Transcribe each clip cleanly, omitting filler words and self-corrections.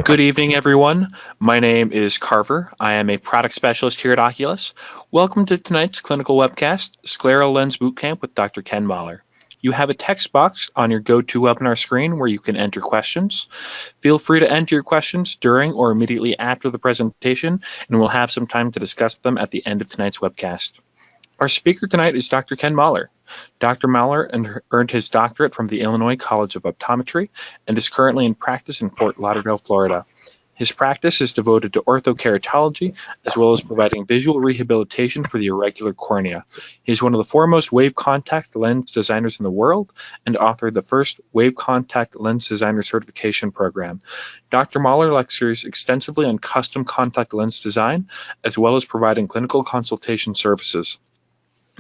Good evening, everyone. My name is Carver. I am a product specialist here at Oculus. Welcome to tonight's clinical webcast, Scleral Lens Bootcamp with Dr. Ken Mahler. You have a text box on your GoToWebinar screen where you can enter questions. Feel free to enter your questions during or immediately after the presentation, and we'll have some time to discuss them at the end of tonight's webcast. Our speaker tonight is Dr. Ken Mahler. Dr. Mahler earned his doctorate from the Illinois College of Optometry and is currently in practice in Fort Lauderdale, Florida. His practice is devoted to orthokeratology as well as providing visual rehabilitation for the irregular cornea. He is one of the foremost wave contact lens designers in the world and authored the first wave contact lens designer certification program. Dr. Mahler lectures extensively on custom contact lens design as well as providing clinical consultation services.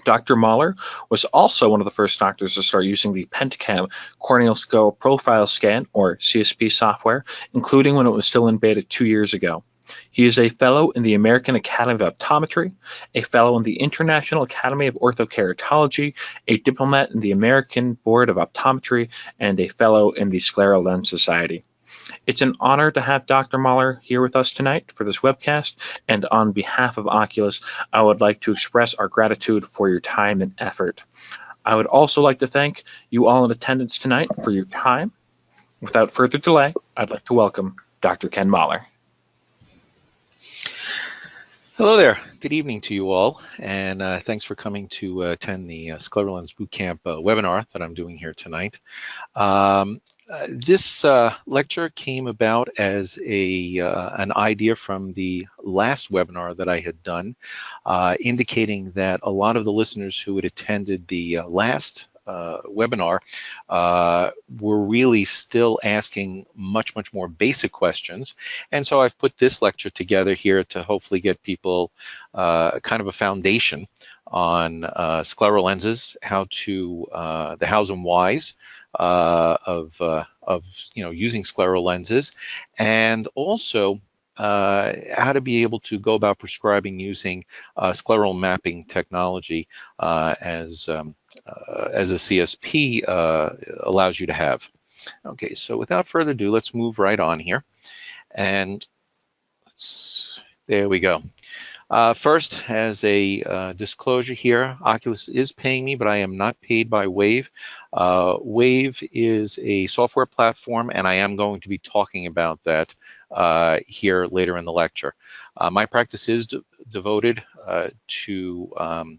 Dr. Mahler was also one of the first doctors to start using the PentaCam corneal skull profile scan, or CSP software, including when it was still in beta 2 years ago. He is a fellow in the American Academy of Optometry, a fellow in the International Academy of Orthokeratology, a diplomat in the American Board of Optometry, and a fellow in the Scleral Lens Society. It's an honor to have Dr. Mahler here with us tonight for this webcast, and on behalf of Oculus, I would like to express our gratitude for your time and effort. I would also like to thank you all in attendance tonight for your time. Without further delay, I'd like to welcome Dr. Ken Mahler. Hello there. Good evening to you all, and thanks for coming to attend the Scleral Lens Bootcamp webinar that I'm doing here tonight. This lecture came about as an idea from the last webinar that I had done, indicating that a lot of the listeners who had attended the last webinar were really still asking much more basic questions, and so I've put this lecture together here to hopefully get people kind of a foundation on scleral lenses, how to the hows and whys of using scleral lenses, and also how to be able to go about prescribing using scleral mapping technology as a CSP allows you to have. Okay, so without further ado, let's move right on here, and there we go. First, as a disclosure here, Oculus is paying me, but I am not paid by Wave. Wave is a software platform, and I am going to be talking about that here later in the lecture. My practice is devoted to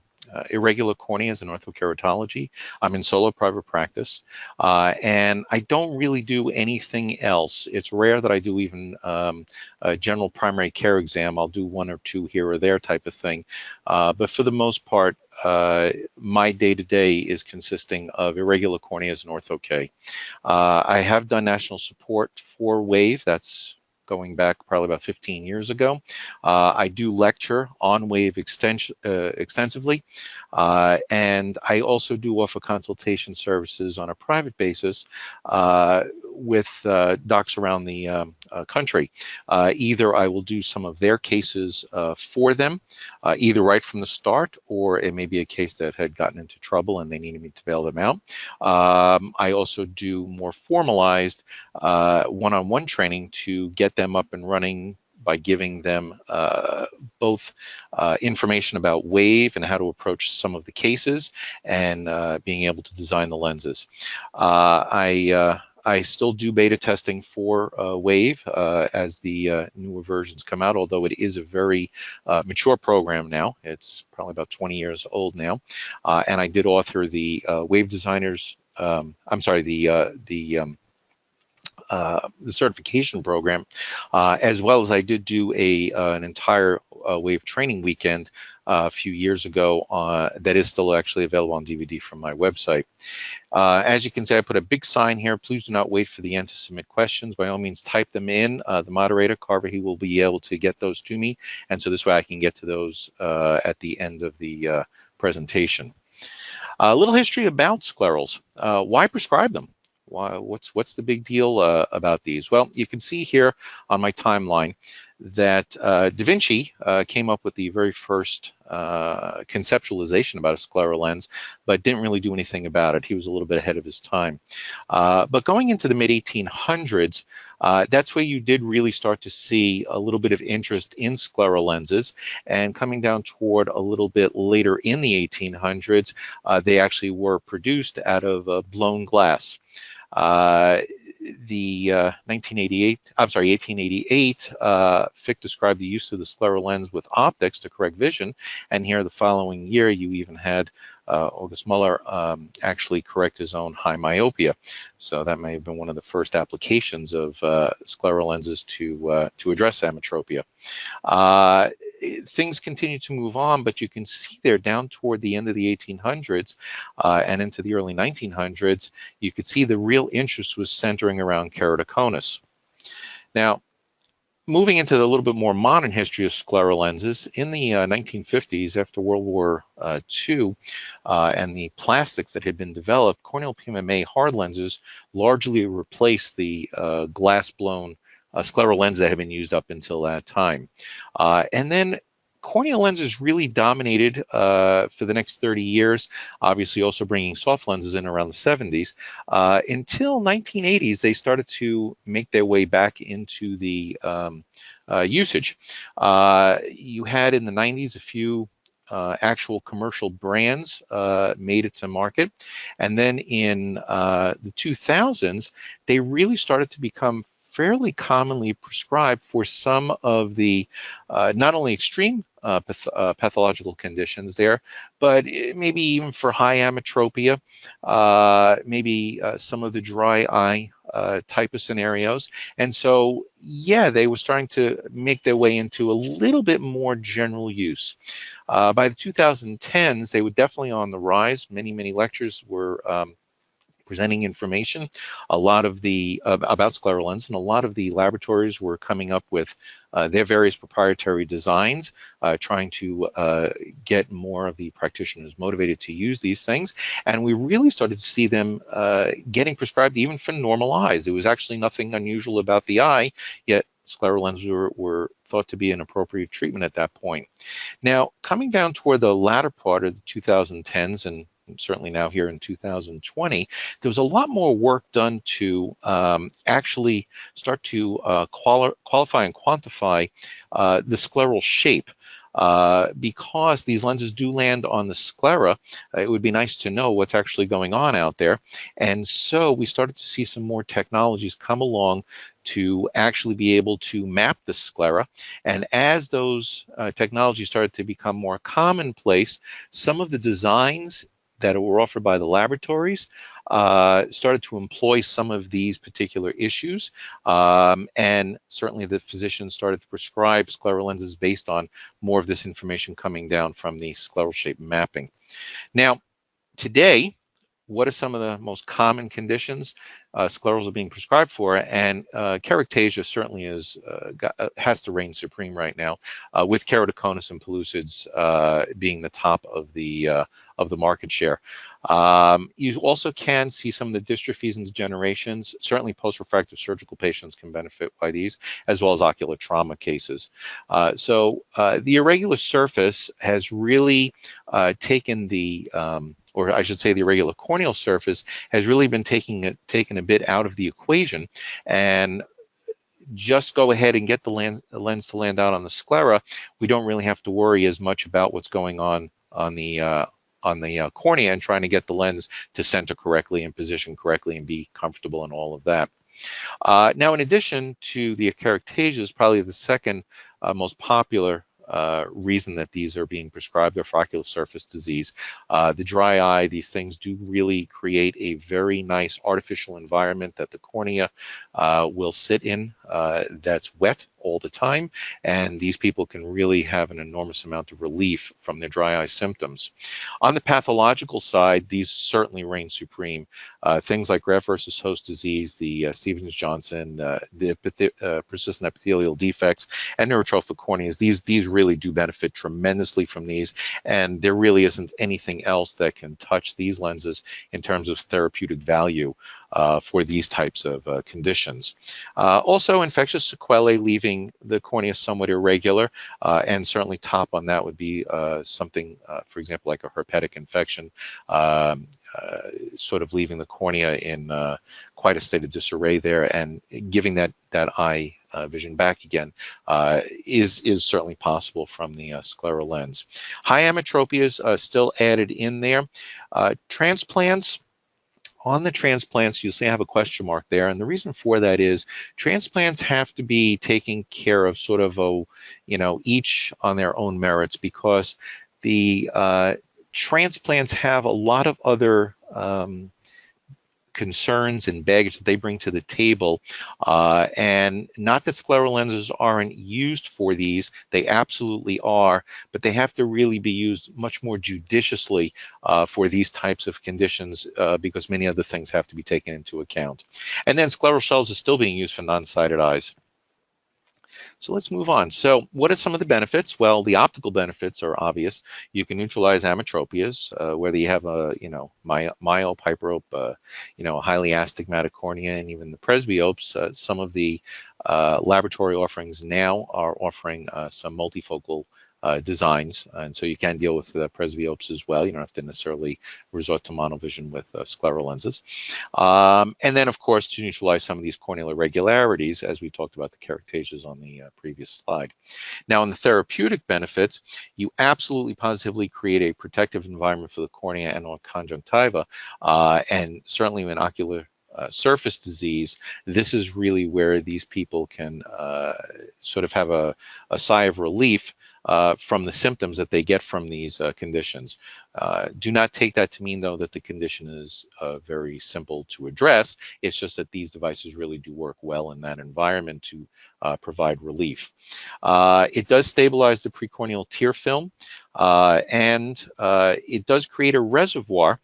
irregular corneas and orthokeratology. I'm in solo private practice, and I don't really do anything else. It's rare that I do even a general primary care exam. I'll do one or two here or there type of thing, but for the most part, my day-to-day is consisting of irregular corneas and ortho-K. I have done national support for Wave. That's going back probably about 15 years ago. I do lecture on Wave extensively, and I also do offer consultation services on a private basis with docs around the country. Either I will do some of their cases for them, either right from the start, or it may be a case that had gotten into trouble and they needed me to bail them out. I also do more formalized one-on-one training to get them up and running by giving them both information about Wave and how to approach some of the cases, and being able to design the lenses. I still do beta testing for Wave as the newer versions come out, although it is a very mature program now. It's probably about 20 years old now, and I did author the Wave Designers, the certification program, as well as I did do an entire Wave training weekend a few years ago that is still actually available on DVD from my website. As you can see, I put a big sign here. Please do not wait for the end to submit questions. By all means, type them in. The moderator, Carver, he will be able to get those to me, and so this way I can get to those at the end of the presentation. A little history about sclerals. Why prescribe them? What's the big deal about these? Well, you can see here on my timeline that Da Vinci came up with the very first conceptualization about a scleral lens, but didn't really do anything about it. He was a little bit ahead of his time. But going into the mid-1800s, that's where you did really start to see a little bit of interest in scleral lenses. And coming down toward a little bit later in the 1800s, they actually were produced out of blown glass. The 1888, Fick described the use of the scleral lens with optics to correct vision, and here the following year you even had August Muller actually correct his own high myopia. So that may have been one of the first applications of scleral lenses to address ametropia. Things continue to move on, but you can see there down toward the end of the 1800s and into the early 1900s, you could see the real interest was centering around keratoconus. Now, moving into the little bit more modern history of scleral lenses, in the 1950s, after World War II, and the plastics that had been developed, corneal PMMA hard lenses largely replaced the glass-blown scleral lenses that had been used up until that time. And then corneal lenses really dominated for the next 30 years, obviously also bringing soft lenses in around the 70s. Until 1980s, they started to make their way back into the usage. You had in the 90s a few actual commercial brands made it to market. And then in the 2000s, they really started to become fairly commonly prescribed for some of the not only extreme pathological conditions there, but maybe even for high ametropia, maybe some of the dry eye type of scenarios. And so, yeah, they were starting to make their way into a little bit more general use. By the 2010s, they were definitely on the rise. Many lectures were presenting information, a lot of the about scleral lens, and a lot of the laboratories were coming up with their various proprietary designs, trying to get more of the practitioners motivated to use these things. And we really started to see them getting prescribed even for normal eyes. There was actually nothing unusual about the eye, yet scleral lenses were thought to be an appropriate treatment at that point. Now, coming down toward the latter part of the 2010s, and certainly now here in 2020, there was a lot more work done to actually start to qualify and quantify the scleral shape. Because these lenses do land on the sclera, it would be nice to know what's actually going on out there. And so we started to see some more technologies come along to actually be able to map the sclera. And as those technologies started to become more commonplace, some of the designs that were offered by the laboratories started to employ some of these particular issues, and certainly the physicians started to prescribe scleral lenses based on more of this information coming down from the scleral shape mapping. Now, today, what are some of the most common conditions sclerals are being prescribed for? And keratoconus certainly has to reign supreme right now, with keratoconus and pellucids being the top of the market share. You also can see some of the dystrophies and degenerations. Certainly post-refractive surgical patients can benefit by these, as well as ocular trauma cases. So the irregular surface has really taken the or I should say the irregular corneal surface has really been taken a bit out of the equation, and just go ahead and get the lens to land out on the sclera. We don't really have to worry as much about what's going on the cornea and trying to get the lens to center correctly and position correctly and be comfortable and all of that. Now, in addition to the keratoconus, probably the second most popular reason that these are being prescribed are for ocular surface disease. The dry eye, these things do really create a very nice artificial environment that the cornea will sit in that's wet all the time, and these people can really have an enormous amount of relief from their dry eye symptoms. On the pathological side, these certainly reign supreme. Things like graft versus host disease, the Stevens-Johnson, the persistent epithelial defects, and neurotrophic corneas, these really do benefit tremendously from these, and there really isn't anything else that can touch these lenses in terms of therapeutic value. for these types of conditions. Also, infectious sequelae leaving the cornea somewhat irregular, and certainly top on that would be something, for example, like a herpetic infection, sort of leaving the cornea in quite a state of disarray there, and giving that eye vision back again is certainly possible from the scleral lens. High ametropia is still added in there. Transplants. On the transplants, you'll see I have a question mark there, and the reason for that is transplants have to be taken care of sort of, each on their own merits, because the transplants have a lot of other concerns and baggage that they bring to the table, and not that scleral lenses aren't used for these, they absolutely are, but they have to really be used much more judiciously for these types of conditions, because many other things have to be taken into account. And then scleral shells are still being used for non-sighted eyes. So let's move on. So what are some of the benefits? Well, the optical benefits are obvious. You can neutralize ametropias, whether you have a, myope, hyperope, a highly astigmatic cornea, and even the presbyopes. Some of the laboratory offerings now are offering some multifocal designs, and so you can deal with presbyopes as well. You don't have to necessarily resort to monovision with scleral lenses. And then, of course, to neutralize some of these corneal irregularities, as we talked about the keratasias on the previous slide. Now, in the therapeutic benefits, you absolutely positively create a protective environment for the cornea and or conjunctiva, and certainly in ocular surface disease, this is really where these people can sort of have a sigh of relief from the symptoms that they get from these conditions. Do not take that to mean, though, that the condition is very simple to address. It's just that these devices really do work well in that environment to provide relief. It does stabilize the precorneal tear film, and it does create a reservoir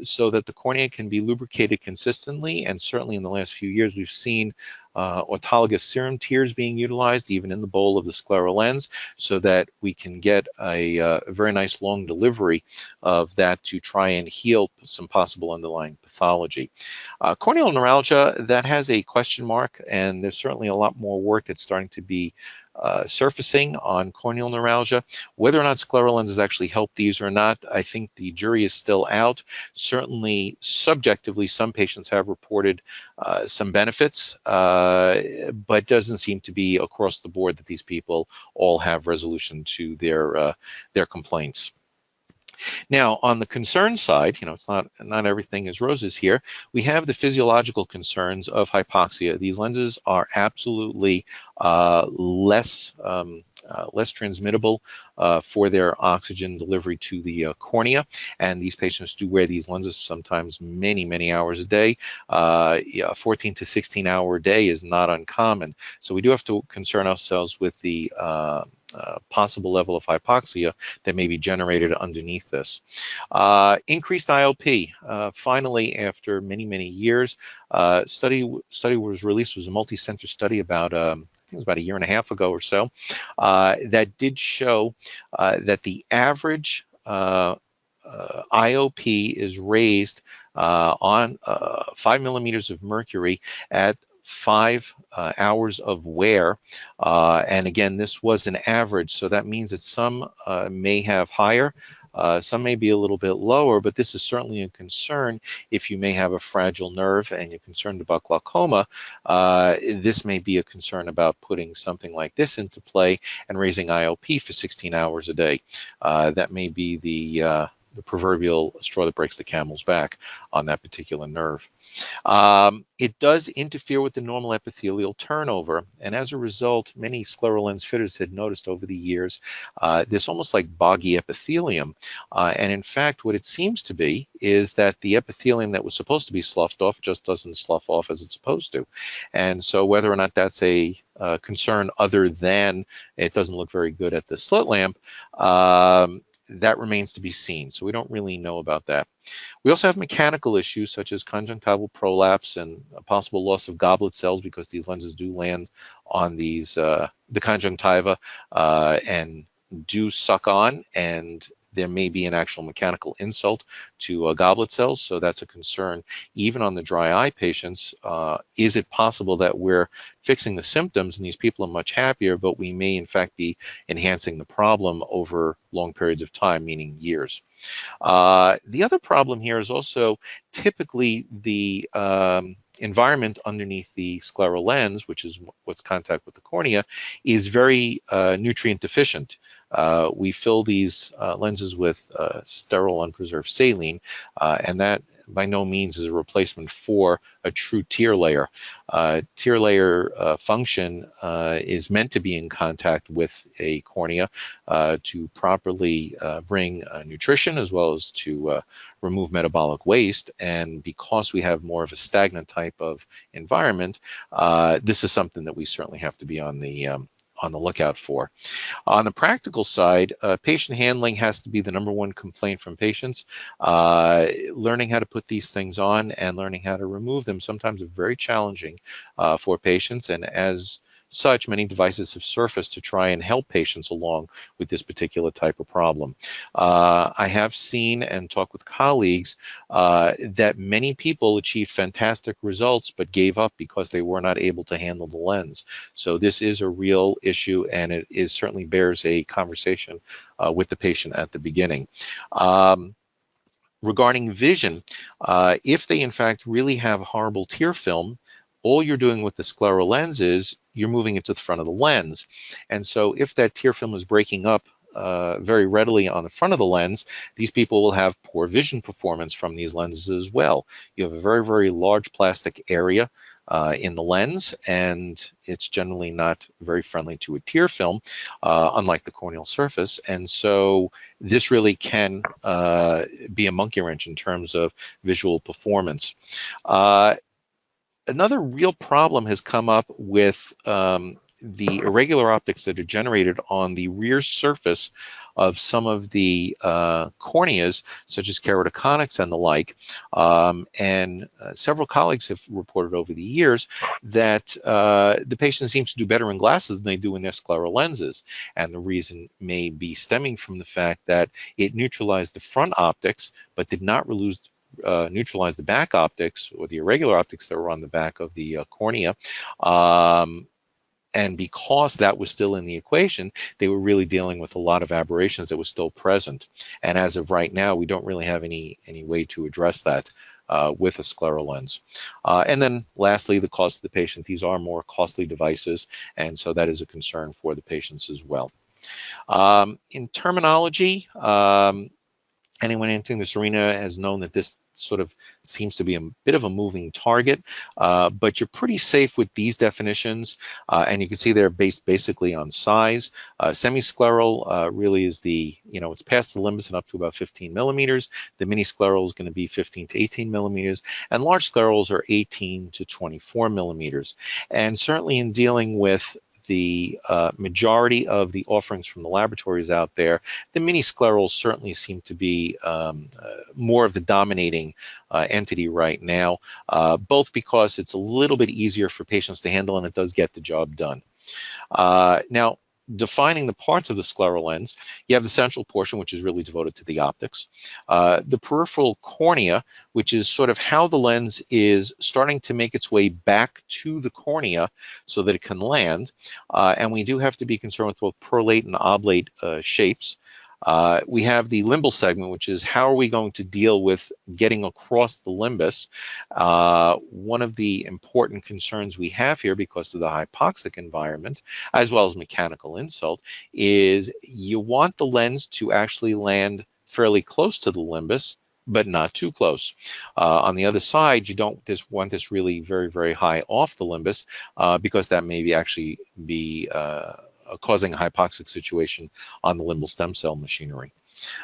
so that the cornea can be lubricated consistently, and certainly in the last few years we've seen autologous serum tears being utilized even in the bowl of the scleral lens, so that we can get a very nice long delivery of that to try and heal some possible underlying pathology. Corneal neuralgia, that has a question mark, and there's certainly a lot more work that's starting to be surfacing on corneal neuralgia. Whether or not scleral lenses actually help these or not, I think the jury is still out. Certainly, subjectively, some patients have reported some benefits, but doesn't seem to be across the board that these people all have resolution to their complaints. Now, on the concern side, it's not everything is roses here. We have the physiological concerns of hypoxia. These lenses are absolutely less transmittable for their oxygen delivery to the cornea, and these patients do wear these lenses sometimes many hours a day. A 14 to 16 hour day is not uncommon, so we do have to concern ourselves with the possible level of hypoxia that may be generated underneath this. Increased IOP. Finally, after many years, study was released. It was a multi-center study about I think it was about a year and a half ago or so, that did show that the average IOP is raised on 5 millimeters of mercury at 5 hours of wear, and again, this was an average, so that means that some may have higher, some may be a little bit lower, but this is certainly a concern if you may have a fragile nerve and you're concerned about glaucoma. This may be a concern about putting something like this into play and raising IOP for 16 hours a day. That may be the proverbial straw that breaks the camel's back on that particular nerve. It does interfere with the normal epithelial turnover, and as a result, many scleral lens fitters had noticed over the years this almost like boggy epithelium, and in fact what it seems to be is that the epithelium that was supposed to be sloughed off just doesn't slough off as it's supposed to. And so whether or not that's a concern other than it doesn't look very good at the slit lamp, that remains to be seen, so we don't really know about that. We also have mechanical issues such as conjunctival prolapse and a possible loss of goblet cells, because these lenses do land on these the conjunctiva and do suck on, and there may be an actual mechanical insult to goblet cells, so that's a concern. Even on the dry eye patients, is it possible that we're fixing the symptoms and these people are much happier, but we may in fact be enhancing the problem over long periods of time, meaning years? The other problem here is also typically the environment underneath the scleral lens, which is what's contact with the cornea, is very nutrient deficient. We fill these lenses with sterile unpreserved saline, and that by no means is a replacement for a true tear layer. Tear layer function is meant to be in contact with a cornea to properly bring nutrition as well as to remove metabolic waste. And because we have more of a stagnant type of environment, this is something that we certainly have to be on the lookout for. On the practical side, patient handling has to be the #1 complaint from patients. Learning how to put these things on and learning how to remove them sometimes are very challenging for patients, and as such, many devices have surfaced to try and help patients along with this particular type of problem. I have seen and talked with colleagues that many people achieved fantastic results but gave up because they were not able to handle the lens. So this is a real issue, and it certainly bears a conversation with the patient at the beginning. Regarding vision, if they in fact really have horrible tear film, all you're doing with the scleral lens is you're moving it to the front of the lens. And so if that tear film is breaking up very readily on the front of the lens, these people will have poor vision performance from these lenses as well. You have a very, very large plastic area in the lens, and it's generally not very friendly to a tear film, unlike the corneal surface. And so this really can be a monkey wrench in terms of visual performance. Another real problem has come up with the irregular optics that are generated on the rear surface of some of the corneas, such as keratoconus and the like. Several colleagues have reported over the years that the patient seems to do better in glasses than they do in their scleral lenses. And the reason may be stemming from the fact that it neutralized the front optics, but did not neutralize the back optics or the irregular optics that were on the back of the cornea. And because that was still in the equation, they were really dealing with a lot of aberrations that were still present. And as of right now, we don't really have any way to address that with a scleral lens. And then lastly, the cost of the patient. These are more costly devices, and so that is a concern for the patients as well. In terminology, anyone entering this arena has known that this sort of seems to be a bit of a moving target, but you're pretty safe with these definitions, and you can see they're based basically on size. Semiscleral really is it's past the limbus and up to about 15 millimeters. The mini scleral is going to be 15 to 18 millimeters, and large sclerals are 18 to 24 millimeters. And certainly in dealing with the majority of the offerings from the laboratories out there, the mini sclerals certainly seem to be more of the dominating entity right now, both because it's a little bit easier for patients to handle and it does get the job done. Now, defining the parts of the scleral lens, you have the central portion, which is really devoted to the optics. The peripheral cornea, which is sort of how the lens is starting to make its way back to the cornea so that it can land. And we do have to be concerned with both prolate and oblate shapes. We have the limbal segment, which is how are we going to deal with getting across the limbus. One of the important concerns we have here because of the hypoxic environment, as well as mechanical insult, is you want the lens to actually land fairly close to the limbus, but not too close. On the other side, you don't want this really very, very high off the limbus because that may actually be causing a hypoxic situation on the limbal stem cell machinery.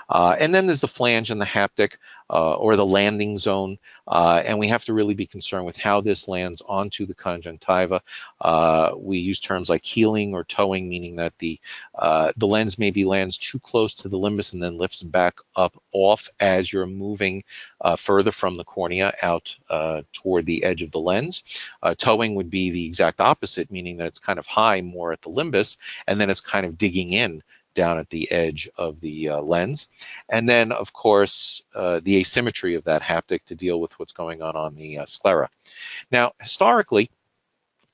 And then there's the flange and the haptic or the landing zone, and we have to really be concerned with how this lands onto the conjunctiva. We use terms like healing or towing, meaning that the lens maybe lands too close to the limbus and then lifts back up off as you're moving further from the cornea out toward the edge of the lens. Towing would be the exact opposite, meaning that it's kind of high more at the limbus, and then it's kind of digging in down at the edge of the lens. And then, of course, the asymmetry of that haptic to deal with what's going on the sclera. Now, historically,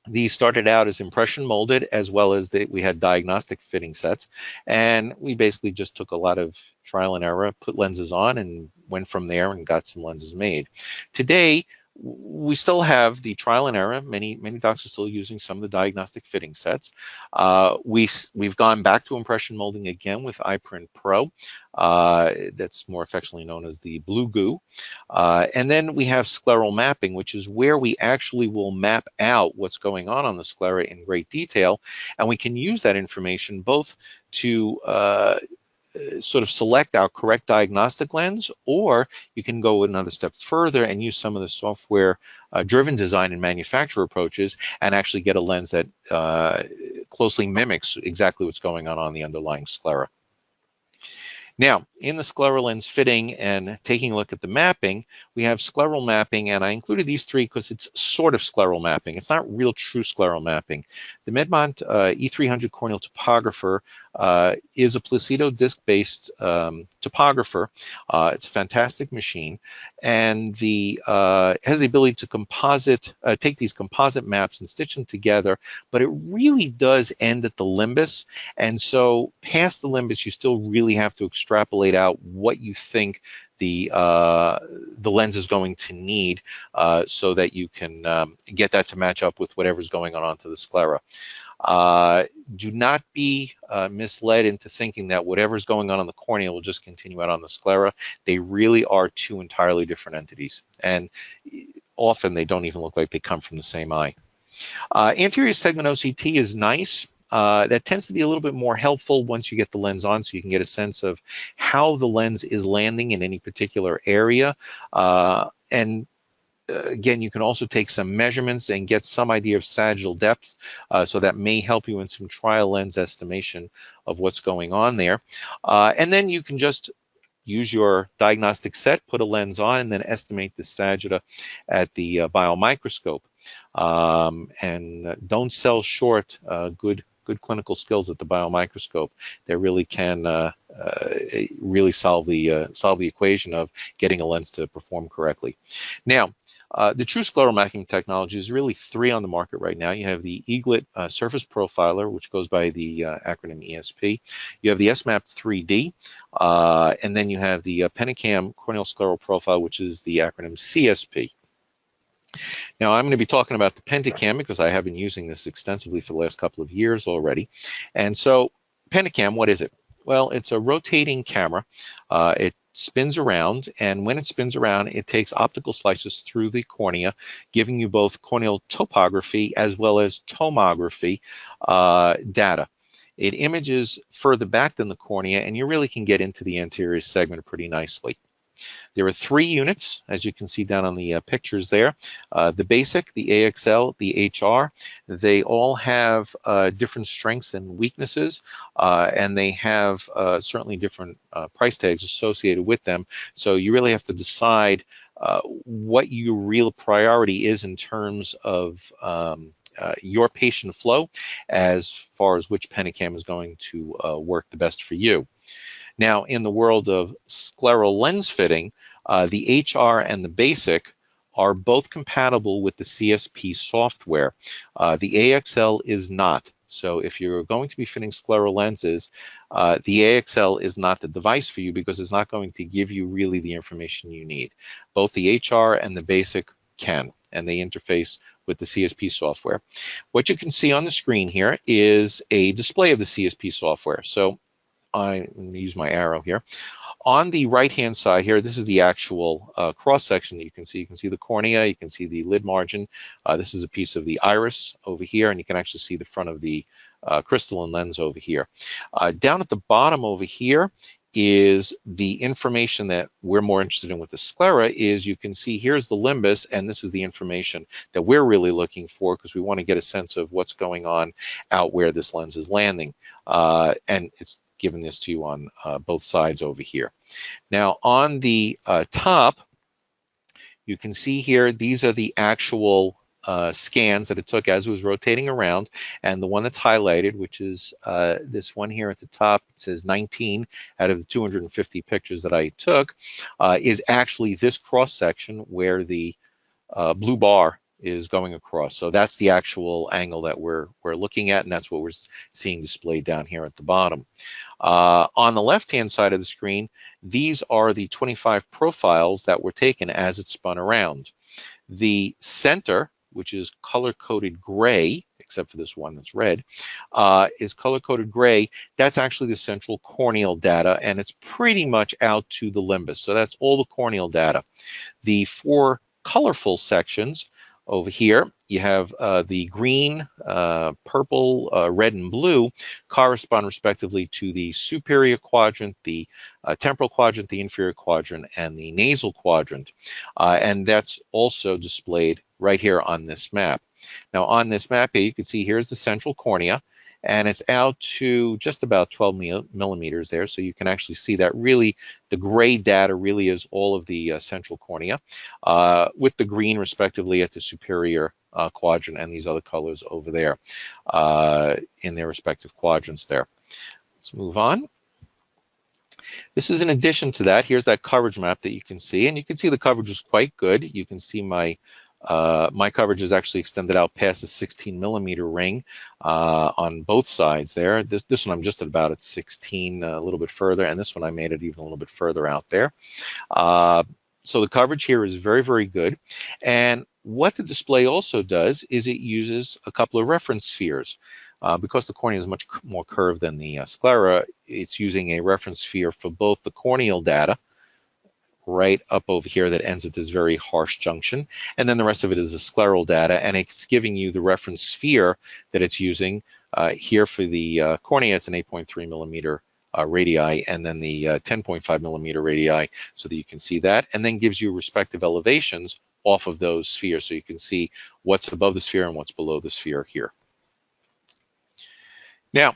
these started out as impression molded, as well as we had diagnostic fitting sets. And we basically just took a lot of trial and error, put lenses on, and went from there and got some lenses made. Today, we still have the trial and error. Many docs are still using some of the diagnostic fitting sets. We've gone back to impression molding again with iPrint Pro. That's more affectionately known as the Blue Goo. And then we have scleral mapping, which is where we actually will map out what's going on the sclera in great detail. And we can use that information both to sort of select our correct diagnostic lens, or you can go another step further and use some of the software driven design and manufacture approaches and actually get a lens that closely mimics exactly what's going on the underlying sclera. Now, in the scleral lens fitting and taking a look at the mapping, we have scleral mapping, and I included these three because it's sort of scleral mapping. It's not real true scleral mapping. The Medmont E300 corneal topographer is a Placido disc-based topographer. It's a fantastic machine, and has the ability to take these composite maps and stitch them together, but it really does end at the limbus, and so past the limbus, you still really have to extrapolate out what you think the lens is going to need so that you can get that to match up with whatever's going on onto the sclera. Do not be misled into thinking that whatever's going on the cornea will just continue out on the sclera. They really are two entirely different entities, and often they don't even look like they come from the same eye. Anterior segment OCT is nice. That tends to be a little bit more helpful once you get the lens on, so you can get a sense of how the lens is landing in any particular area. And again, you can also take some measurements and get some idea of sagittal depth, so that may help you in some trial lens estimation of what's going on there. And then you can just use your diagnostic set, put a lens on, and then estimate the sagitta at the biomicroscope. And don't sell short good clinical skills at the biomicroscope. They really can really solve the equation of getting a lens to perform correctly. Now, the true scleral mapping technology is really three on the market right now. You have the Eaglet Surface Profiler, which goes by the acronym ESP. You have the SMAP 3D, and then you have the PentaCam Corneal Scleral Profile, which is the acronym CSP. Now, I'm going to be talking about the PentaCam because I have been using this extensively for the last couple of years already. And so, PentaCam, what is it? Well, it's a rotating camera. It spins around, and when it spins around, it takes optical slices through the cornea, giving you both corneal topography as well as tomography data. It images further back than the cornea, and you really can get into the anterior segment pretty nicely. There are three units, as you can see down on the pictures there. The basic, the AXL, the HR, they all have different strengths and weaknesses, and they have certainly different price tags associated with them. So you really have to decide what your real priority is in terms of your patient flow, as far as which PentaCam is going to work the best for you. Now, in the world of scleral lens fitting, the HR and the basic are both compatible with the CSP software. The AXL is not. So if you're going to be fitting scleral lenses, the AXL is not the device for you because it's not going to give you really the information you need. Both the HR and the basic can, and they interface with the CSP software. What you can see on the screen here is a display of the CSP software. So I'm going to use my arrow here. On the right-hand side here, this is the actual cross-section that you can see. You can see the cornea, you can see the lid margin. This is a piece of the iris over here, and you can actually see the front of the crystalline lens over here. Down at the bottom over here is the information that we're more interested in with the sclera. Is you can see here's the limbus, and this is the information that we're really looking for because we want to get a sense of what's going on out where this lens is landing. And it's given this to you on both sides over here. Now on the top, you can see here, these are the actual scans that it took as it was rotating around, and the one that's highlighted, which is this one here at the top, it says 19 out of the 250 pictures that I took, is actually this cross section where the blue bar is going across. So that's the actual angle that we're looking at, and that's what we're seeing displayed down here at the bottom. On the left-hand side of the screen, these are the 25 profiles that were taken as it spun around. The center, which is color-coded gray, except for this one that's red, is color-coded gray. That's actually the central corneal data, and it's pretty much out to the limbus. So that's all the corneal data. The four colorful sections over here, you have the green, purple, red, and blue correspond respectively to the superior quadrant, the temporal quadrant, the inferior quadrant, and the nasal quadrant. And that's also displayed right here on this map. Now on this map here, you can see here's the central cornea, and it's out to just about 12 millimeters there. So you can actually see that really the gray data really is all of the central cornea, with the green respectively at the superior quadrant and these other colors over there in their respective quadrants there. Let's move on. This is in addition to that. Here's that coverage map that you can see, and you can see the coverage is quite good. You can see my coverage is actually extended out past the 16 millimeter ring on both sides there. This one I'm just at 16, a little bit further, and this one I made it even a little bit further out there. So the coverage here is very, very good. And what the display also does is it uses a couple of reference spheres. Because the cornea is much more curved than the sclera, it's using a reference sphere for both the corneal data, right up over here, that ends at this very harsh junction, and then the rest of it is the scleral data, and it's giving you the reference sphere that it's using. Here for the cornea, it's an 8.3 millimeter radii, and then the 10.5 millimeter radii, so that you can see that, and then gives you respective elevations off of those spheres, so you can see what's above the sphere and what's below the sphere here. Now,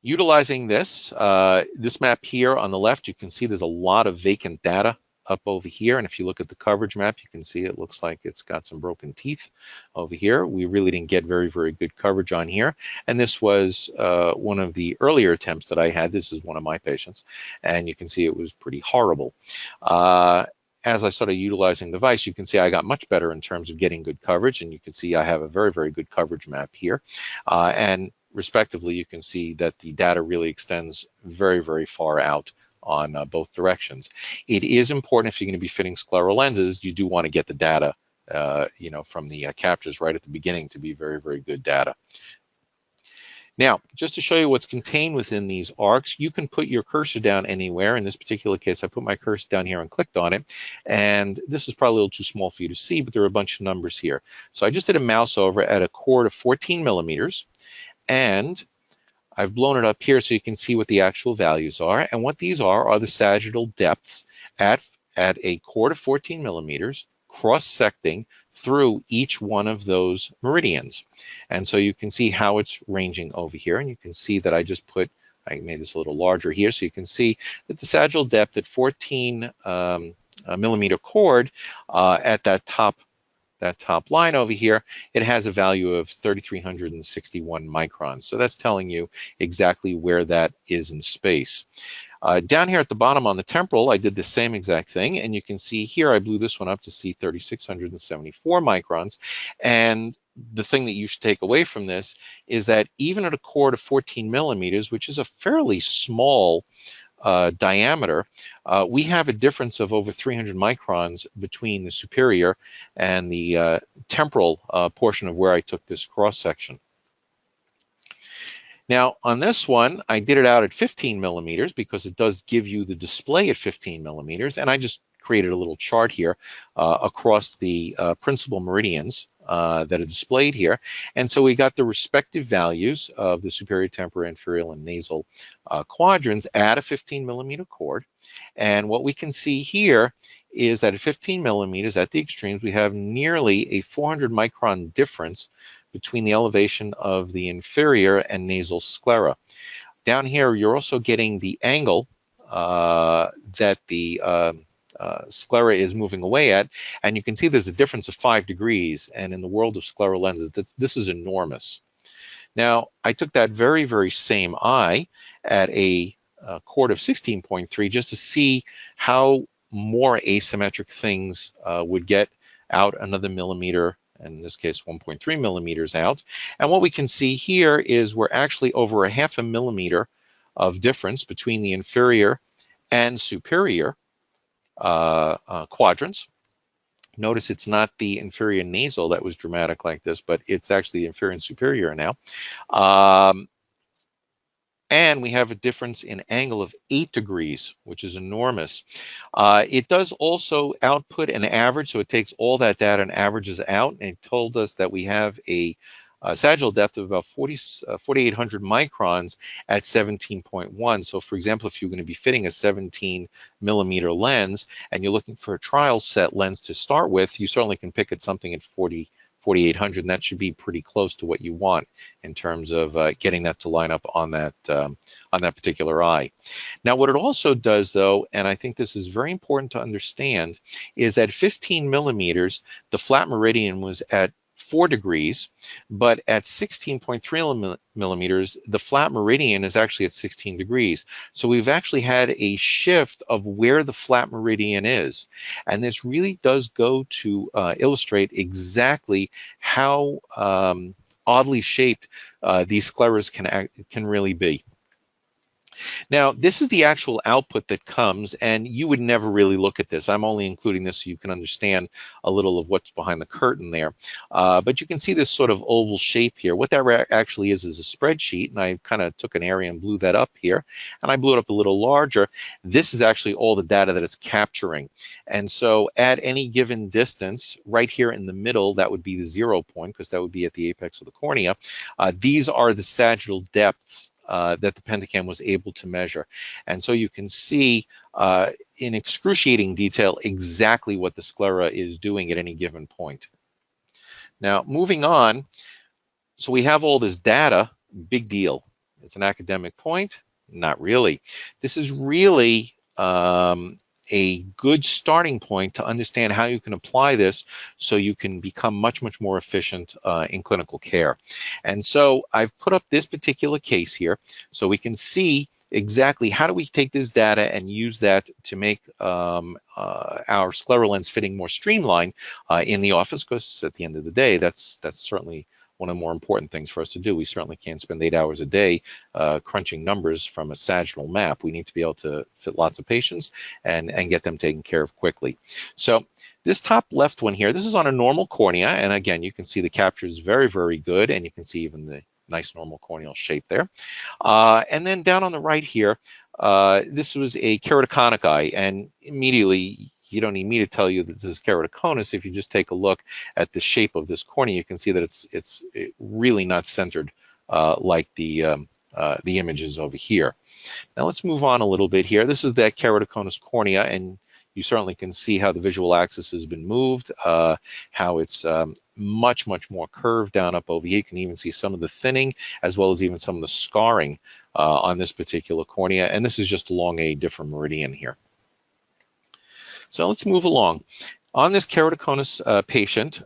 utilizing this map here on the left, you can see there's a lot of vacant data up over here, and if you look at the coverage map, you can see it looks like it's got some broken teeth over here. We really didn't get very, very good coverage on here, and this was one of the earlier attempts that I had. This is one of my patients, and you can see it was pretty horrible. As I started utilizing the device, you can see I got much better in terms of getting good coverage, and you can see I have a very, very good coverage map here, and respectively, you can see that the data really extends very, very far out on both directions. It is important, if you're going to be fitting scleral lenses, you do want to get the data from the captures right at the beginning to be very, very good data. Now, just to show you what's contained within these arcs, you can put your cursor down anywhere. In this particular case, I put my cursor down here and clicked on it, and this is probably a little too small for you to see, but there are a bunch of numbers here. So I just did a mouse over at a chord of 14 millimeters, and I've blown it up here so you can see what the actual values are. And what these are the sagittal depths at a chord of 14 millimeters, cross-secting through each one of those meridians. And so you can see how it's ranging over here. And you can see that I made this a little larger here, so you can see that the sagittal depth at 14 millimeter chord at that top line over here, it has a value of 3,361 microns. So that's telling you exactly where that is in space. Down here at the bottom on the temporal, I did the same exact thing, and you can see here I blew this one up to see 3,674 microns. And the thing that you should take away from this is that even at a chord of 14 millimeters, which is a fairly small diameter, we have a difference of over 300 microns between the superior and the temporal portion of where I took this cross section. Now on this one, I did it out at 15 millimeters because it does give you the display at 15 millimeters, and I just created a little chart here across the principal meridians that are displayed here. And so we got the respective values of the superior, temporal, inferior, and nasal quadrants at a 15 millimeter chord. And what we can see here is that at 15 millimeters at the extremes, we have nearly a 400 micron difference between the elevation of the inferior and nasal sclera. Down here, you're also getting the angle that the sclera is moving away at, and you can see there's a difference of 5 degrees, and in the world of scleral lenses, this is enormous. Now, I took that very, very same eye at a chord of 16.3 just to see how more asymmetric things would get out another millimeter, and in this case 1.3 millimeters out. And what we can see here is we're actually over a half a millimeter of difference between the inferior and superior quadrants. Notice it's not the inferior nasal that was dramatic like this, but it's actually the inferior and superior now. And we have a difference in angle of 8 degrees, which is enormous. It does also output an average, so it takes all that data and averages out, and it told us that we have a sagittal depth of about 4,800 microns at 17.1. So for example, if you're going to be fitting a 17 millimeter lens and you're looking for a trial set lens to start with, you certainly can pick at something at 4,800, and that should be pretty close to what you want in terms of getting that to line up on that particular eye. Now, what it also does, though, and I think this is very important to understand, is at 15 millimeters, the flat meridian was at 4 degrees, but at 16.3 millimeters, the flat meridian is actually at 16 degrees. So we've actually had a shift of where the flat meridian is. And this really does go to illustrate exactly how oddly shaped these scleras can really be. Now, this is the actual output that comes, and you would never really look at this. I'm only including this so you can understand a little of what's behind the curtain there. But you can see this sort of oval shape here. What that actually is a spreadsheet, and I kind of took an area and blew that up here, and I blew it up a little larger. This is actually all the data that it's capturing. And so at any given distance, right here in the middle, that would be the 0 point, because that would be at the apex of the cornea. These are the sagittal depths that the PentaCam was able to measure. And so you can see in excruciating detail exactly what the sclera is doing at any given point. Now, moving on, so we have all this data, big deal. It's an academic point? Not really. This is really a good starting point to understand how you can apply this so you can become much, much more efficient in clinical care. And so I've put up this particular case here so we can see exactly how do we take this data and use that to make our scleral lens fitting more streamlined in the office, because at the end of the day, that's certainly one of the more important things for us to do. We certainly can't spend 8 hours a day crunching numbers from a sagittal map. We need to be able to fit lots of patients and get them taken care of quickly. So this top left one here, this is on a normal cornea, and again, you can see the capture is very, very good, and you can see even the nice normal corneal shape there. And then down on the right here, this was a keratoconic eye, and immediately you don't need me to tell you that this is keratoconus. If you just take a look at the shape of this cornea, you can see that it's really not centered like the images over here. Now let's move on a little bit here. This is that keratoconus cornea, and you certainly can see how the visual axis has been moved, how it's much, much more curved down up over here. You can even see some of the thinning as well as even some of the scarring on this particular cornea, and this is just along a different meridian here. So let's move along. On this keratoconus patient,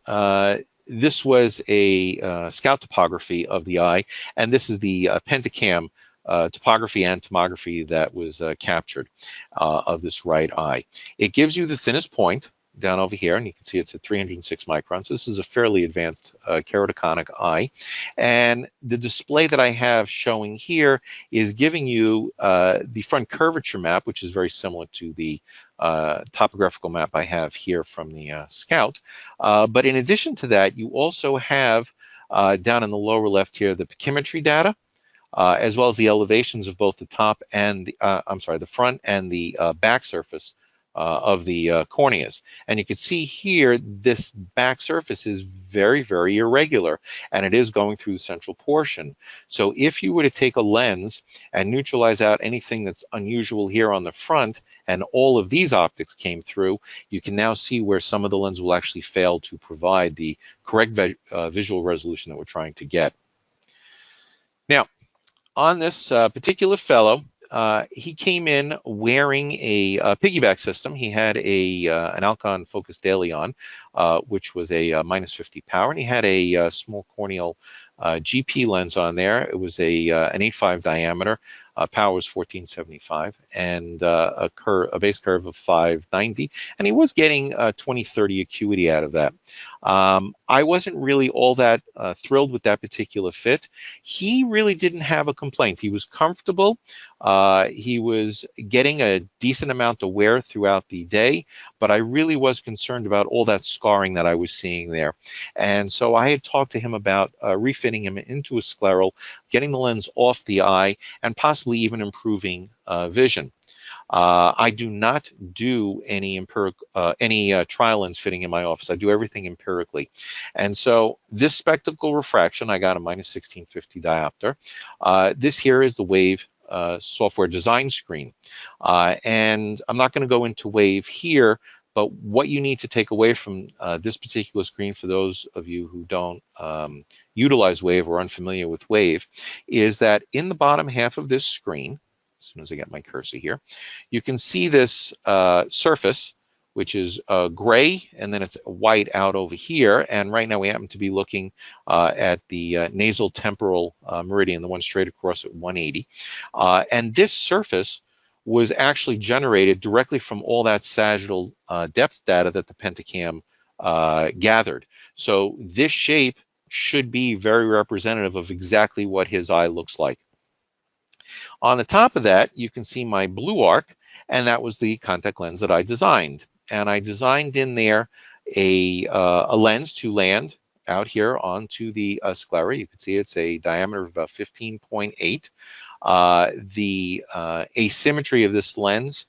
this was a scout topography of the eye, and this is the PentaCam topography and tomography that was captured of this right eye. It gives you the thinnest point down over here, and you can see it's at 306 microns. This is a fairly advanced keratoconic eye. And the display that I have showing here is giving you the front curvature map, which is very similar to the topographical map I have here from the Scout. But in addition to that, you also have down in the lower left here the pachymetry data, as well as the elevations of both the top and the front and the back surface of the corneas. And you can see here this back surface is very, very irregular, and it is going through the central portion. So if you were to take a lens and neutralize out anything that's unusual here on the front, and all of these optics came through, you can now see where some of the lens will actually fail to provide the correct visual resolution that we're trying to get. Now, on this particular fellow, he came in wearing a piggyback system. He had an Alcon Focus Daily on, which was a -50 power, and he had a small corneal GP lens on there. It was an 8.5 diameter. Power was 1475, and a base curve of 590, and he was getting 20/30 acuity out of that. I wasn't really all that thrilled with that particular fit. He really didn't have a complaint. He was comfortable. He was getting a decent amount of wear throughout the day, but I really was concerned about all that scarring that I was seeing there. And so I had talked to him about refitting him into a scleral, getting the lens off the eye, and possibly even improving vision. I do not do any trial lens fitting in my office. I do everything empirically. And so this spectacle refraction, I got a -1650 diopter. This here is the Wave software design screen. And I'm not going to go into Wave here, but what you need to take away from this particular screen, for those of you who don't utilize Wave or unfamiliar with Wave, is that in the bottom half of this screen, as soon as I get my cursor here, you can see this surface, which is gray, and then it's white out over here. And right now we happen to be looking at the nasal temporal meridian, the one straight across at 180. And this surface was actually generated directly from all that sagittal depth data that the PentaCam gathered. So this shape should be very representative of exactly what his eye looks like. On the top of that, you can see my blue arc, and that was the contact lens that I designed. And I designed in there a lens to land out here onto the sclera. You can see it's a diameter of about 15.8. The asymmetry of this lens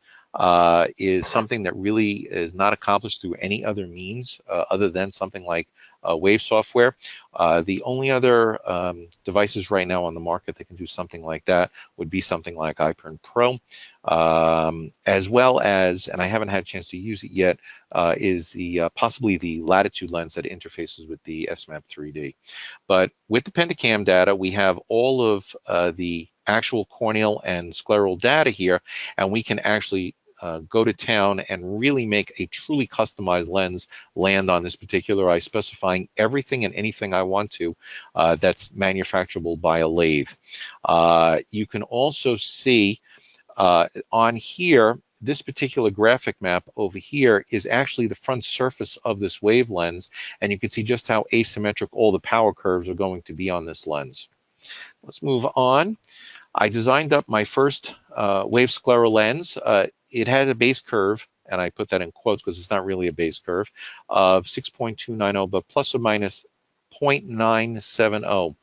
is something that really is not accomplished through any other means other than something like Wave software. The only other devices right now on the market that can do something like that would be something like iPerm Pro, as well as, and I haven't had a chance to use it yet, is the possibly the latitude lens that interfaces with the SMAP 3D. But with the PentaCam data, we have all of the actual corneal and scleral data here, and we can actually go to town and really make a truly customized lens land on this particular eye, specifying everything and anything I want to that's manufacturable by a lathe. You can also see on here, this particular graphic map over here is actually the front surface of this Wave lens, and you can see just how asymmetric all the power curves are going to be on this lens. Let's move on. I designed up my first Wave sclera lens. It had a base curve, and I put that in quotes because it's not really a base curve, of 6.290, but plus or minus 0.970.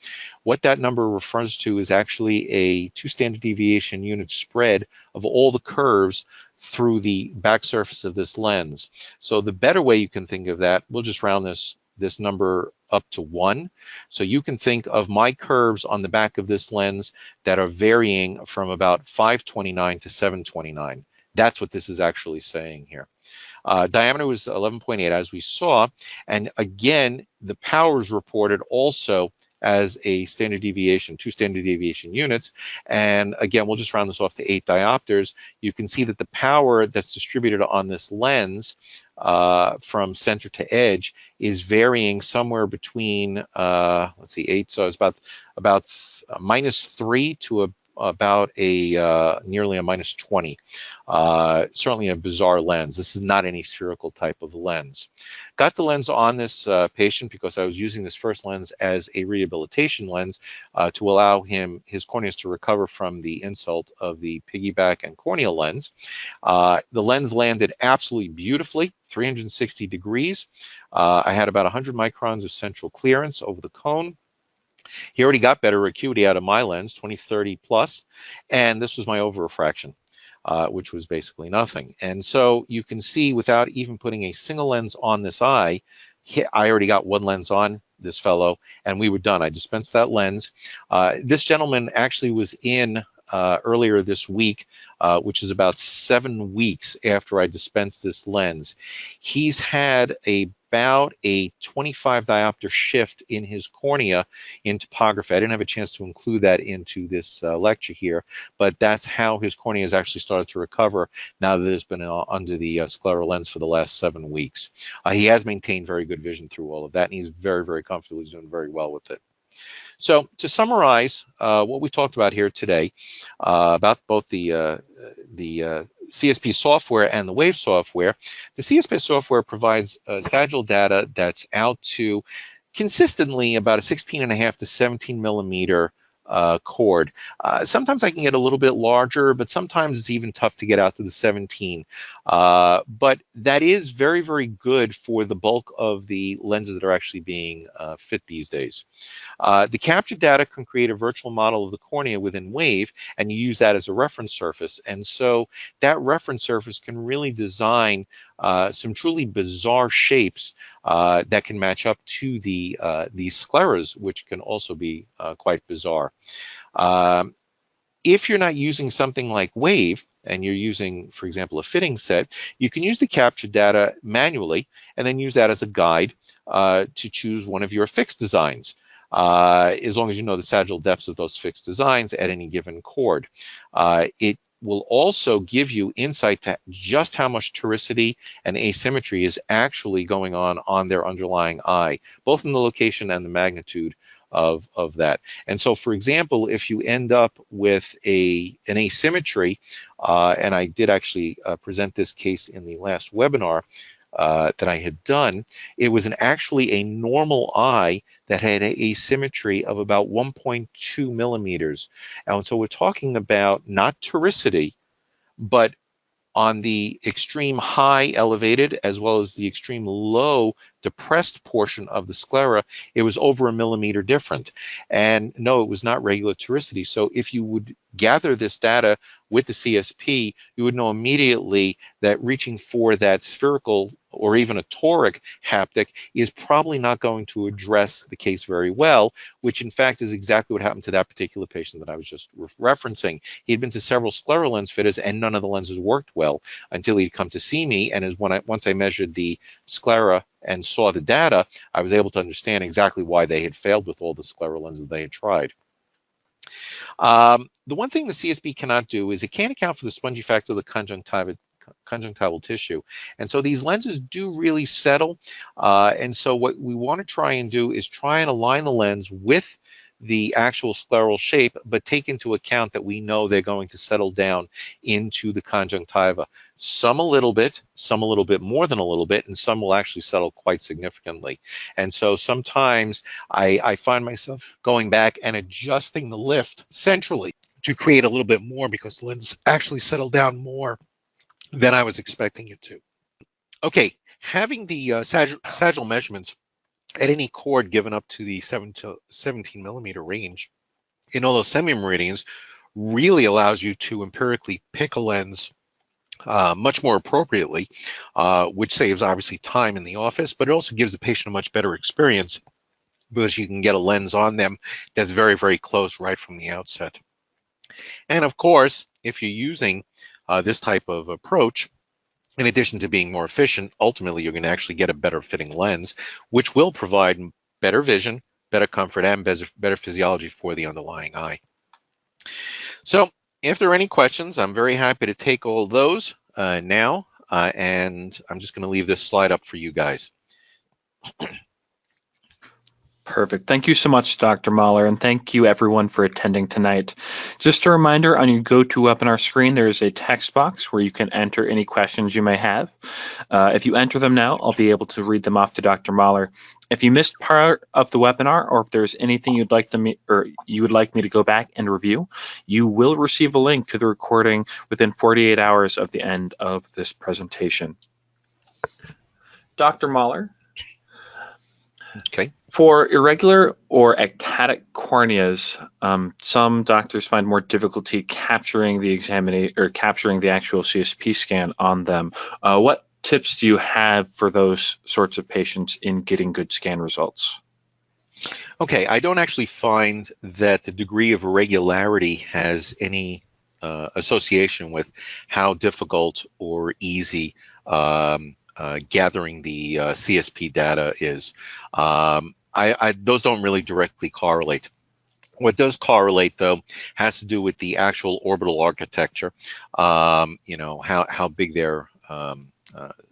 What that number refers to is actually a 2 standard deviation unit spread of all the curves through the back surface of this lens. So the better way you can think of that, we'll just round this number up to 1. So you can think of my curves on the back of this lens that are varying from about 529 to 729. That's what this is actually saying here. Diameter was 11.8, as we saw, and again, the power is reported also as a standard deviation, 2 standard deviation units, and again, we'll just round this off to 8 diopters. You can see that the power that's distributed on this lens from center to edge is varying somewhere between, let's see, 8, so it's about -3 to about a nearly a -20. Certainly a bizarre lens. This is not any spherical type of lens. Got the lens on this patient because I was using this first lens as a rehabilitation lens to allow his corneas to recover from the insult of the piggyback and corneal lens. The lens landed absolutely beautifully, 360 degrees. I had about 100 microns of central clearance over the cone. He already got better acuity out of my lens, 20/30 plus, and this was my over-refraction, which was basically nothing. And so you can see, without even putting a single lens on this eye, I already got 1 lens on this fellow, and we were done. I dispensed that lens. This gentleman actually was in earlier this week, which is about 7 weeks after I dispensed this lens. He's had about a 25 diopter shift in his cornea in topography. I didn't have a chance to include that into this lecture here, but that's how his cornea has actually started to recover now that it's been under the scleral lens for the last 7 weeks. He has maintained very good vision through all of that, and he's very, very comfortable. He's doing very well with it. So to summarize what we talked about here today about both the CSP software and the WAVE software, the CSP software provides sagittal data that's out to consistently about a 16.5 to 17 millimeter cord. Sometimes I can get a little bit larger, but sometimes it's even tough to get out to the 17. But that is very, very good for the bulk of the lenses that are actually being fit these days. The captured data can create a virtual model of the cornea within WAVE, and you use that as a reference surface. And so that reference surface can really design some truly bizarre shapes that can match up to the scleras, which can also be quite bizarre. If you're not using something like WAVE, and you're using, for example, a fitting set, you can use the captured data manually and then use that as a guide to choose one of your fixed designs, as long as you know the sagittal depths of those fixed designs at any given chord. It will also give you insight to just how much toricity and asymmetry is actually going on their underlying eye, both in the location and the magnitude of that. And so, for example, if you end up with an asymmetry, and I did actually present this case in the last webinar that I had done, it was actually a normal eye that had an asymmetry of about 1.2 millimeters. And so we're talking about not toricity, but on the extreme high elevated as well as the extreme low depressed portion of the sclera, it was over 1 millimeter different. And no, it was not regular toricity. So if you would gather this data with the CSP, you would know immediately that reaching for that spherical or even a toric haptic is probably not going to address the case very well, which in fact is exactly what happened to that particular patient that I was just referencing. He had been to several scleral lens fitters and none of the lenses worked well until he'd come to see me. And once I measured the sclera and saw the data, I was able to understand exactly why they had failed with all the scleral lenses they had tried. The one thing the CSP cannot do is it can't account for the spongy factor of the conjunctival tissue. And so these lenses do really settle. And so what we want to try and do is try and align the lens with the actual scleral shape, but take into account that we know they're going to settle down into the conjunctiva. Some a little bit more than a little bit, and some will actually settle quite significantly. And so sometimes I find myself going back and adjusting the lift centrally to create a little bit more because the lens actually settled down more than I was expecting it to. Okay, having the sagittal measurements at any chord given up to the 7 to 17 millimeter range in all those semi-meridians really allows you to empirically pick a lens much more appropriately, which saves obviously time in the office, but it also gives the patient a much better experience because you can get a lens on them that's very, very close right from the outset. And of course, if you're using this type of approach, in addition to being more efficient, ultimately you're going to actually get a better fitting lens, which will provide better vision, better comfort, and better physiology for the underlying eye. So if there are any questions, I'm very happy to take all those now, and I'm just going to leave this slide up for you guys. Perfect. Thank you so much, Dr. Mahler, and thank you everyone for attending tonight. Just a reminder, on your GoToWebinar screen, there is a text box where you can enter any questions you may have. If you enter them now, I'll be able to read them off to Dr. Mahler. If you missed part of the webinar, or if there's anything you would like me to go back and review, you will receive a link to the recording within 48 hours of the end of this presentation. Dr. Mahler. Okay. For irregular or ectatic corneas, some doctors find more difficulty capturing the capturing the actual CSP scan on them. What tips do you have for those sorts of patients in getting good scan results? Okay, I don't actually find that the degree of irregularity has any association with how difficult or easy gathering the CSP data is. Those don't really directly correlate. What does correlate, though, has to do with the actual orbital architecture. How big their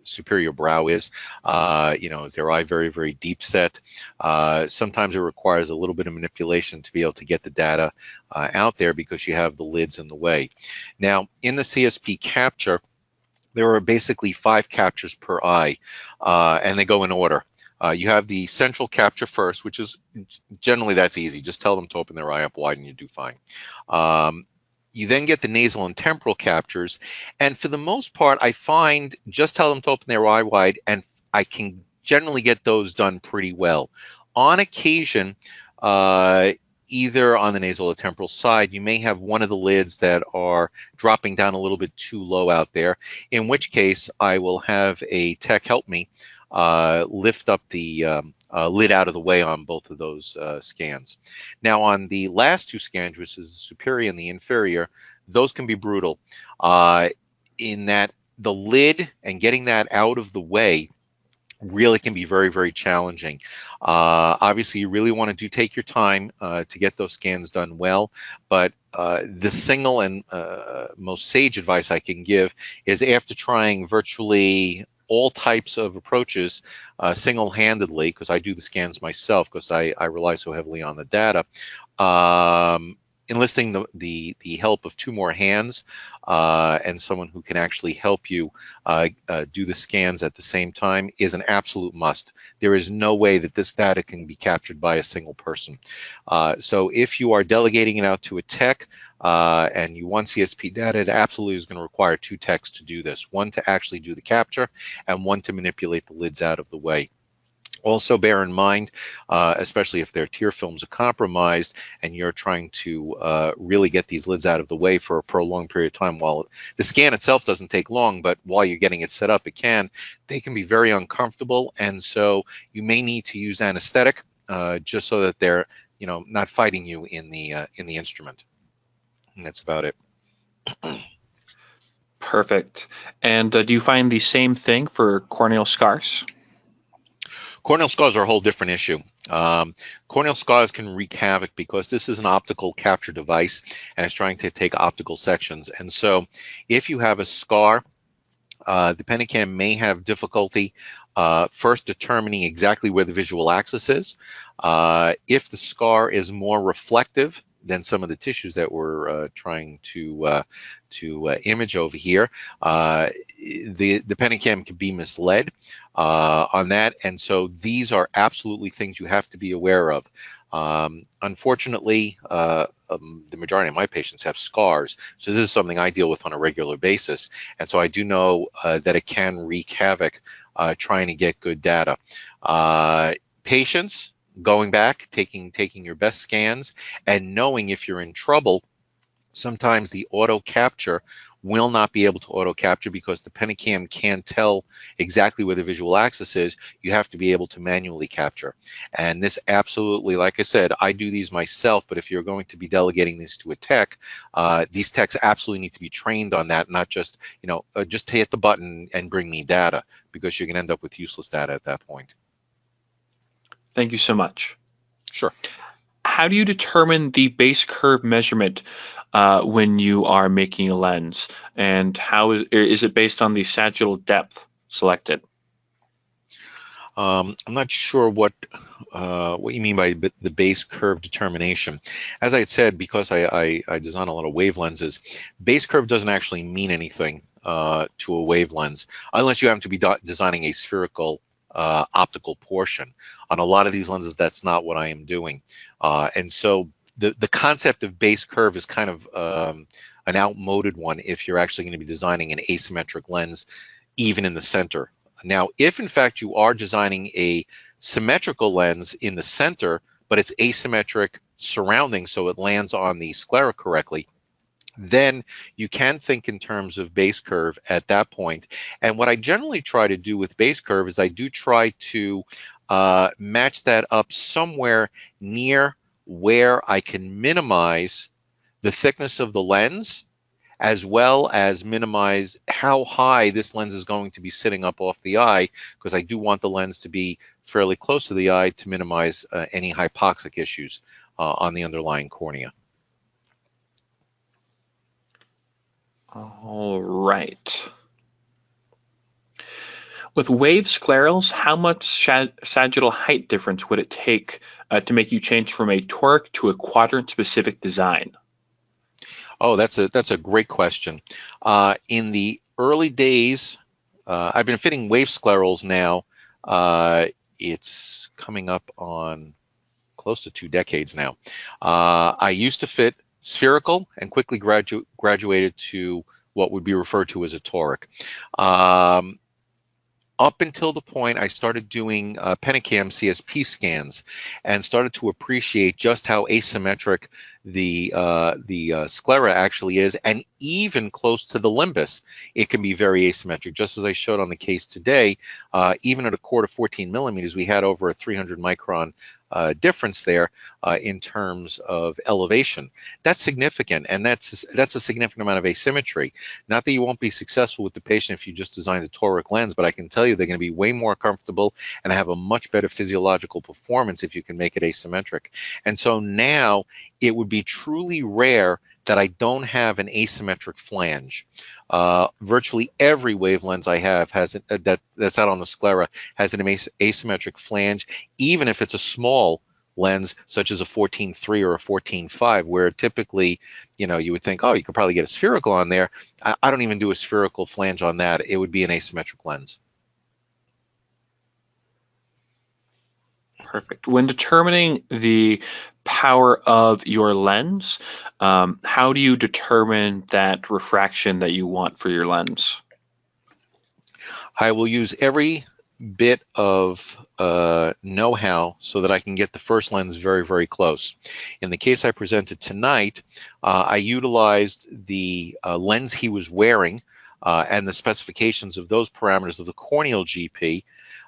superior brow is. Is their eye very, very deep set? Sometimes it requires a little bit of manipulation to be able to get the data out there because you have the lids in the way. Now, in the CSP capture, there are basically 5 captures per eye, and they go in order. You have the central capture first, which is generally that's easy. Just tell them to open their eye up wide and you do fine. You then get the nasal and temporal captures, and for the most part, I find just tell them to open their eye wide, and I can generally get those done pretty well. On occasion, either on the nasal or temporal side, you may have one of the lids that are dropping down a little bit too low out there, in which case I will have a tech help me lift up the lid out of the way on both of those scans. Now on the last 2 scans, which is the superior and the inferior, those can be brutal in that the lid and getting that out of the way really can be very, very challenging. Obviously, you really want to take your time to get those scans done well, but the single and most sage advice I can give is after trying virtually all types of approaches single-handedly, because I do the scans myself because I rely so heavily on the data, enlisting the help of 2 more hands and someone who can actually help you do the scans at the same time is an absolute must. There is no way that this data can be captured by a single person. So if you are delegating it out to a tech and you want CSP data, it absolutely is going to require 2 techs to do this, one to actually do the capture and one to manipulate the lids out of the way. Also bear in mind, especially if their tear films are compromised and you're trying to really get these lids out of the way for a prolonged period of time, while the scan itself doesn't take long, but while you're getting it set up, they can be very uncomfortable, and so you may need to use anesthetic just so that they're not fighting you in the instrument. And that's about it. Perfect. And do you find the same thing for corneal scars? Corneal scars are a whole different issue. Corneal scars can wreak havoc because this is an optical capture device and it's trying to take optical sections. And so if you have a scar, the PentaCam may have difficulty first determining exactly where the visual axis is. If the scar is more reflective than some of the tissues that we're trying to image over here, the PentaCam can be misled on that, and so these are absolutely things you have to be aware of. Unfortunately, the majority of my patients have scars, so this is something I deal with on a regular basis, and so I do know that it can wreak havoc trying to get good data. Patience, going back, taking your best scans, and knowing if you're in trouble, sometimes the auto capture will not be able to auto capture because the PentaCam can't tell exactly where the visual axis is. You have to be able to manually capture. And this absolutely, like I said, I do these myself, but if you're going to be delegating this to a tech, these techs absolutely need to be trained on that, not just, just hit the button and bring me data, because you're going to end up with useless data at that point. Thank you so much. Sure. How do you determine the base curve measurement when you are making a lens, and how is it based on the sagittal depth selected? I'm not sure what you mean by the base curve determination. As I had said, because I design a lot of wave lenses, base curve doesn't actually mean anything to a wave lens unless you happen to be designing a spherical optical portion. On a lot of these lenses, that's not what I am doing, and so the concept of base curve is kind of an outmoded one if you're actually going to be designing an asymmetric lens, even in the center. Now, if in fact you are designing a symmetrical lens in the center, but it's asymmetric surrounding, so it lands on the sclera correctly, then you can think in terms of base curve at that point. And what I generally try to do with base curve is I do try to match that up somewhere near where I can minimize the thickness of the lens, as well as minimize how high this lens is going to be sitting up off the eye, because I do want the lens to be fairly close to the eye to minimize any hypoxic issues on the underlying cornea. All right. With wave sclerals, how much sagittal height difference would it take to make you change from a toric to a quadrant-specific design? Oh, that's a great question. In the early days, I've been fitting wave sclerals now. It's coming up on close to 2 decades now. I used to fit spherical and quickly graduated to what would be referred to as a toric. Up until the point I started doing PentaCam CSP scans and started to appreciate just how asymmetric the sclera actually is, and even close to the limbus, it can be very asymmetric. Just as I showed on the case today, even at a core of 14 millimeters, we had over a 300 micron difference there in terms of elevation. That's significant, and that's a significant amount of asymmetry. Not that you won't be successful with the patient if you just design a toric lens, but I can tell you they're going to be way more comfortable and have a much better physiological performance if you can make it asymmetric. And so now it would be truly rare that I don't have an asymmetric flange. Virtually every wave lens I have has that's out on the sclera has an asymmetric flange, even if it's a small lens such as a 14.3 or a 14.5, where typically, you would think, oh, you could probably get a spherical on there. I don't even do a spherical flange on that. It would be an asymmetric lens. Perfect. When determining the power of your lens, how do you determine that refraction that you want for your lens? I will use every bit of know-how so that I can get the first lens very, very close. In the case I presented tonight, I utilized the lens he was wearing and the specifications of those parameters of the corneal GP.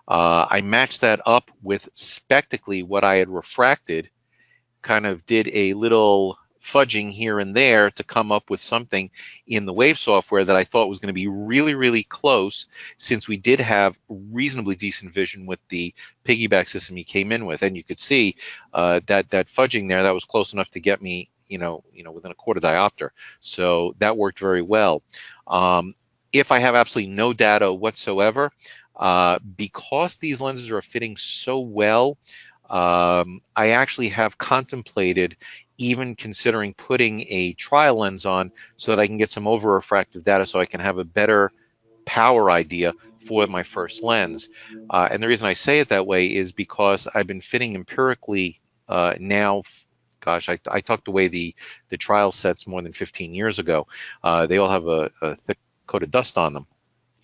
I matched that up with spectacly what I had refracted, kind of did a little fudging here and there to come up with something in the wave software that I thought was going to be really, really close, since we did have reasonably decent vision with the piggyback system he came in with. And you could see that fudging there, that was close enough to get me, within a quarter diopter. So that worked very well. If I have absolutely no data whatsoever, because these lenses are fitting so well, I actually have contemplated even considering putting a trial lens on so that I can get some over-refractive data so I can have a better power idea for my first lens. And the reason I say it that way is because I've been fitting empirically now. Gosh, I tucked away the trial sets more than 15 years ago. They all have a thick coat of dust on them.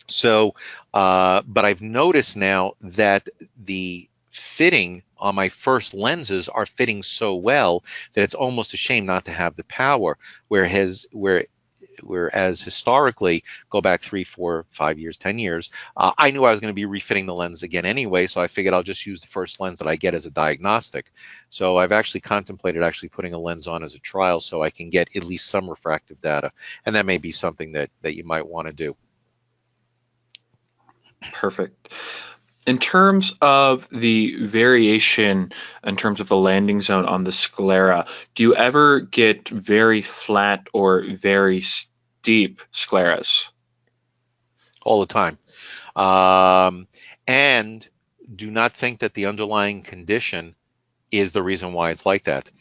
So, but I've noticed now that the fitting on my first lenses are fitting so well that it's almost a shame not to have the power. Whereas historically, go back 3, 4, 5 years, 10 years, I knew I was going to be refitting the lens again anyway, so I figured I'll just use the first lens that I get as a diagnostic. So I've actually contemplated putting a lens on as a trial so I can get at least some refractive data, and that may be something that you might want to do. Perfect. In terms of the variation, in terms of the landing zone on the sclera, do you ever get very flat or very steep scleras? All the time. And do not think that the underlying condition is the reason why it's like that.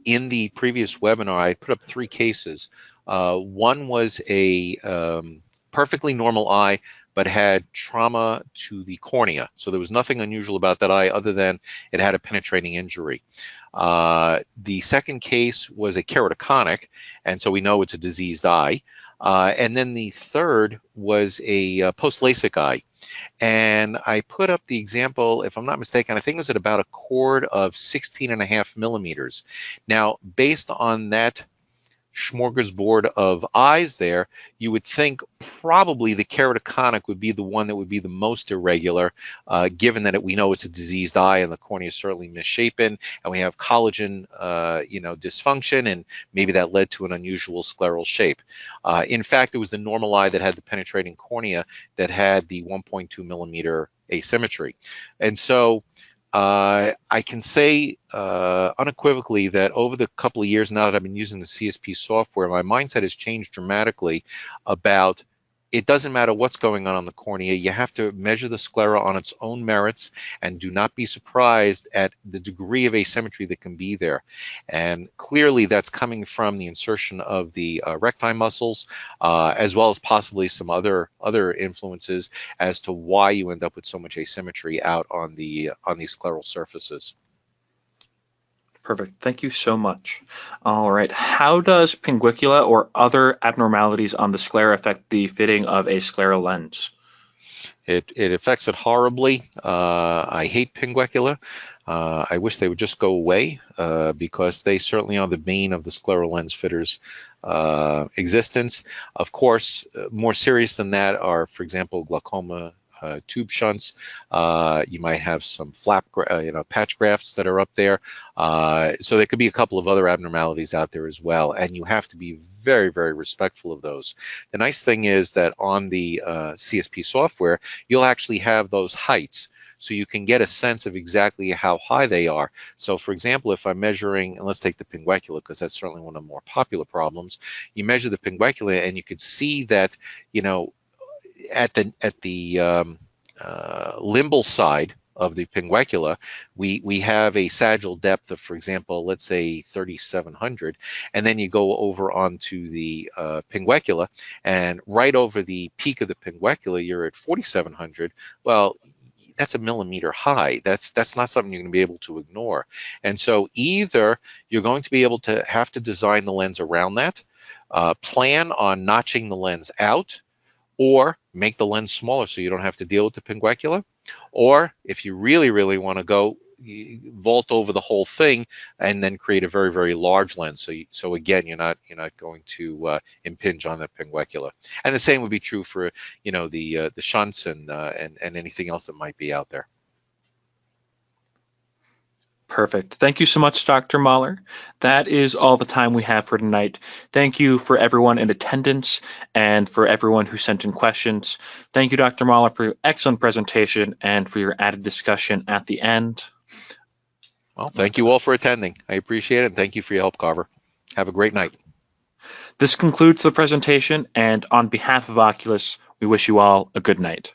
In the previous webinar, I put up 3 cases. One was a perfectly normal eye, but had trauma to the cornea. So there was nothing unusual about that eye other than it had a penetrating injury. The second case was a keratoconic, and so we know it's a diseased eye. And then the third was a post-LASIK eye. And I put up the example, if I'm not mistaken, I think it was at about a cord of 16.5 millimeters. Now, based on that smorgasbord of eyes there, you would think probably the keratoconic would be the one that would be the most irregular, given that we know it's a diseased eye and the cornea is certainly misshapen, and we have collagen, dysfunction, and maybe that led to an unusual scleral shape. In fact, it was the normal eye that had the penetrating cornea that had the 1.2 millimeter asymmetry. And so I can say unequivocally that over the couple of years now that I've been using the CSP software, my mindset has changed dramatically about it doesn't matter what's going on the cornea. You have to measure the sclera on its own merits and do not be surprised at the degree of asymmetry that can be there. And clearly that's coming from the insertion of the recti muscles, as well as possibly some other influences as to why you end up with so much asymmetry out on these scleral surfaces. Perfect. Thank you so much. All right. How does pinguicula or other abnormalities on the sclera affect the fitting of a scleral lens? It affects it horribly. I hate pinguicula. I wish they would just go away because they certainly are the bane of the scleral lens fitters' existence. Of course, more serious than that are, for example, glaucoma, tube shunts. You might have some patch grafts that are up there. So there could be a couple of other abnormalities out there as well, and you have to be very, very respectful of those. The nice thing is that on the CSP software, you'll actually have those heights, so you can get a sense of exactly how high they are. So for example, if I'm measuring, and let's take the pinguicula because that's certainly one of the more popular problems, you measure the pinguicula and you could see that, at the limbal side of the pinguicula, we have a sagittal depth of, for example, let's say 3,700, and then you go over onto the pinguicula, and right over the peak of the pinguicula, you're at 4,700. Well, that's a millimeter high. That's not something you're going to be able to ignore. And so either you're going to be able to have to design the lens around that, plan on notching the lens out, or make the lens smaller so you don't have to deal with the pinguicula. Or if you really, really want to go, vault over the whole thing and then create a very, very large lens. So again, you're not going to impinge on the pinguicula. And the same would be true for the shunts and anything else that might be out there. Perfect. Thank you so much, Dr. Mahler. That is all the time we have for tonight. Thank you for everyone in attendance and for everyone who sent in questions. Thank you, Dr. Mahler, for your excellent presentation and for your added discussion at the end. Well, thank you all for attending. I appreciate it, and thank you for your help, Carver. Have a great night. This concludes the presentation, and on behalf of Oculus, we wish you all a good night.